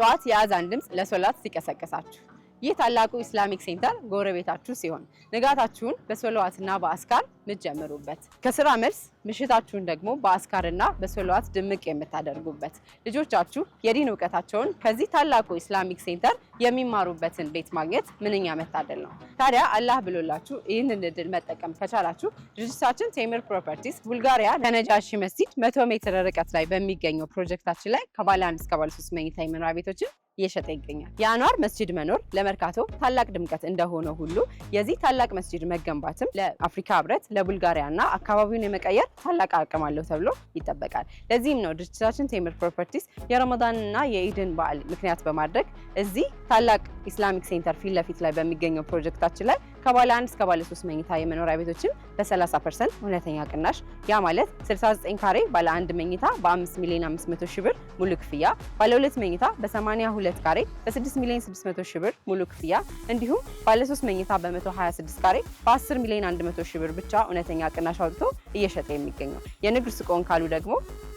የጠዋት የአዛን ድምፅ ለሶላት ሲቀሰቀሳችሁ ይህ ታላቁ ኢስላሚክ ሴንተር ጎረቤታችሁ ሲሆን ንጋታችሁን በሶላዋትና በአስካር ምትጀምሩበት ከስራ መልስ ምሽታችሁን ደግሞ በአስካርና በሶላዋት ድምቅ የምታደርጉበት ልጆቻችሁ የዲን ዕውቀታቸውን ከዚህ ታላቁ ኢስላሚክ ሴንተር የሚማሩበትን ቤት ማግኘት ምንኛ መታደል ነው። ታዲያ አላህ ብሎላችሁ ይህንን እድል መጠቀም ከቻላችሁ ድርጅታችን ቴምር ፕሮፐርቲስ ቡልጋሪያ ከነጃሺ መስጂድ 100 ሜትር ርቀት ላይ በሚገኘው ፕሮጀክታችን ላይ ከባለ 1 እስከ ባለ 3 መኝታ የመኖሪያ ቤቶችን እየሸጠ ይገኛል። የአንዋር መስጂድ መኖር ለመርካቶ ታላቅ ድምቀት እንደሆነ ሁሉ የዚህ ታላቅ መስጂድ መገንባትም ለአፍሪካ ህብረት ለቡልጋሪያና አካባቢውን የመቀየር ታላቅ አቅም አለው ተብሎ ይጠበቃል። ለዚህም ነው ድርጅታችን ቴምር ፕሮፐርቲስ የረመዳንና የኢድን በዓል ምክንያት በማድረግ እዚህ ታላቅ ኢስላሚክ ሴንተር ፊት ለፊት ላይ በሚገኘው ፕሮጀክታችን ላይ ከባለ 1 እስከ ባለ 3 መኝታ የመኖሪያ ቤቶችን በ30% እውነተኛ ቅናሽ ያ ማለት 69 ካሬ ባለ 1 መኝታ በ5 ሚሊዮን 500 ሺህ ብር ሙሉ ክፍያ፣ ባለ 2 መኝታ በ82 ካሬ በ6 ሚሊዮን 600 ሺህ ብር ሙሉ ክፍያ እንዲሁም ባለ 3 መኝታ በ126 ካሬ በ10 ሚሊዮን 100 ሺህ ብር ብቻ እውነተኛ ቅናሽ አውጥቶ እየሸጠ የሚገኘው። የንግድ ሱቆን ካሉ ደግሞ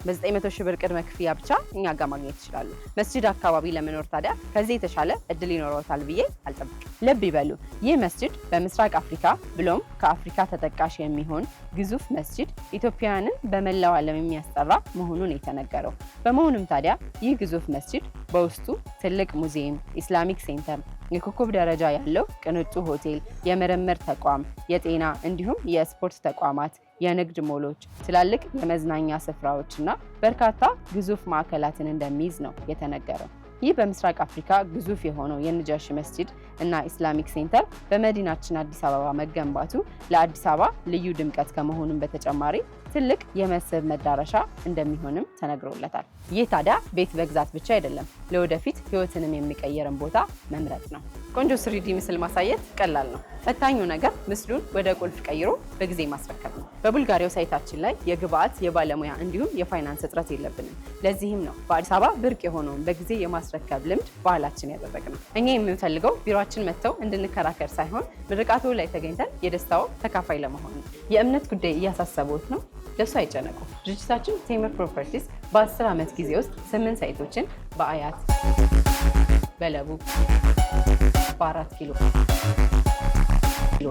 በ900 ሺህ ብር ቅድመ ክፍያ ብቻ እኛ ጋር ማግኘት ይችላሉ። መስጂድ አካባቢ ለመኖር ታዲያ ከዚህ የተሻለ እድል ይኖረውታል ብዬ አልጠብቅም። ልብ ይበሉ፣ ይህ መስጂድ በምስራቅ አፍሪካ ብሎም ከአፍሪካ ተጠቃሽ የሚሆን ግዙፍ መስጂድ ኢትዮጵያውያንን በመላው ዓለም የሚያስጠራ መሆኑን የተነገረው። በመሆኑም ታዲያ ይህ ግዙፍ መስጂድ በውስጡ ትልቅ ሙዚየም፣ ኢስላሚክ ሴንተር፣ የኮከብ ደረጃ ያለው ቅንጡ ሆቴል፣ የምርምር ተቋም፣ የጤና እንዲሁም የስፖርት ተቋማት፣ የንግድ ሞሎች፣ ትላልቅ የመዝናኛ ስፍራዎችና በርካታ ግዙፍ ማዕከላትን እንደሚይዝ ነው የተነገረው። ይህ በምስራቅ አፍሪካ ግዙፍ የሆነው የነጃሺ መስጂድ እና ኢስላሚክ ሴንተር በመዲናችን አዲስ አበባ መገንባቱ ለአዲስ አበባ ልዩ ድምቀት ከመሆኑም በተጨማሪ ትልቅ የመስህብ መዳረሻ እንደሚሆንም ተነግሮለታል። ይህ ታዲያ ቤት መግዛት ብቻ አይደለም፣ ለወደፊት ህይወትንም የሚቀየርን ቦታ መምረጥ ነው። ቆንጆ 3D ምስል ማሳየት ቀላል ነው። ፈታኙ ነገር ምስሉን ወደ ቁልፍ ቀይሮ በጊዜ ማስረከብ ነው። በቡልጋሪያው ሳይታችን ላይ የግብአት፣ የባለሙያ እንዲሁም የፋይናንስ እጥረት የለብንም። ለዚህም ነው በአዲስ አበባ ብርቅ የሆነውን በጊዜ የማስረከብ ልምድ ባህላችን ያደረግነው። እኛ የምንፈልገው ቢሮአችን መጥተው እንድንከራከር ሳይሆን ምርቃቱ ላይ ተገኝተን የደስታው ተካፋይ ለመሆን ነው። የእምነት ጉዳይ እያሳሰበዎት ነው? ለሱ አይጨነቁ። ድርጅታችን ቴምር ፕሮፐርቲስ በ10 ዓመት ጊዜ ውስጥ 8 ሳይቶችን በአያት፣ በለቡ፣ በ4 ኪሎ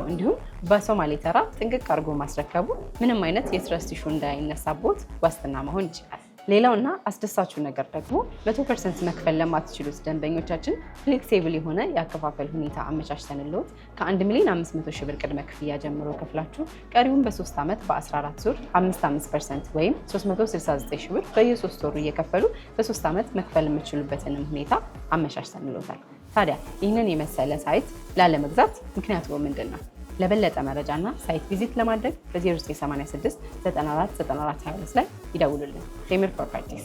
እንዲሁም በሶማሌ ተራ ጥንቅቅ አድርጎ ማስረከቡ ምንም አይነት የትረስት ኢሹ እንዳይነሳቦት ዋስትና መሆን ይችላል። ሌላውና አስደሳቹ ነገር ደግሞ 100% መክፈል ለማትችሉት ደንበኞቻችን ፍሌክሲብል የሆነ የአከፋፈል ሁኔታ አመቻችተንልዎት ከ1 ሚሊዮን 500 ሺህ ብር ቅድመ ክፍያ ጀምሮ ከፍላችሁ ቀሪውን በ3 ዓመት በ14 ዙር 5% ወይም 369 ሺህ ብር በየ3 ወሩ እየከፈሉ በ3 ዓመት መክፈል የምትችሉበትንም ሁኔታ አመቻችተንልዎታል። ታዲያ ይህንን የመሰለ ሳይት ላለመግዛት ምክንያቱ ምንድን ነው? ለበለጠ መረጃና ሳይት ቪዚት ለማድረግ በ0986 94 94 22 ላይ ይደውሉልን። ቴምር ፕሮፐርቲስ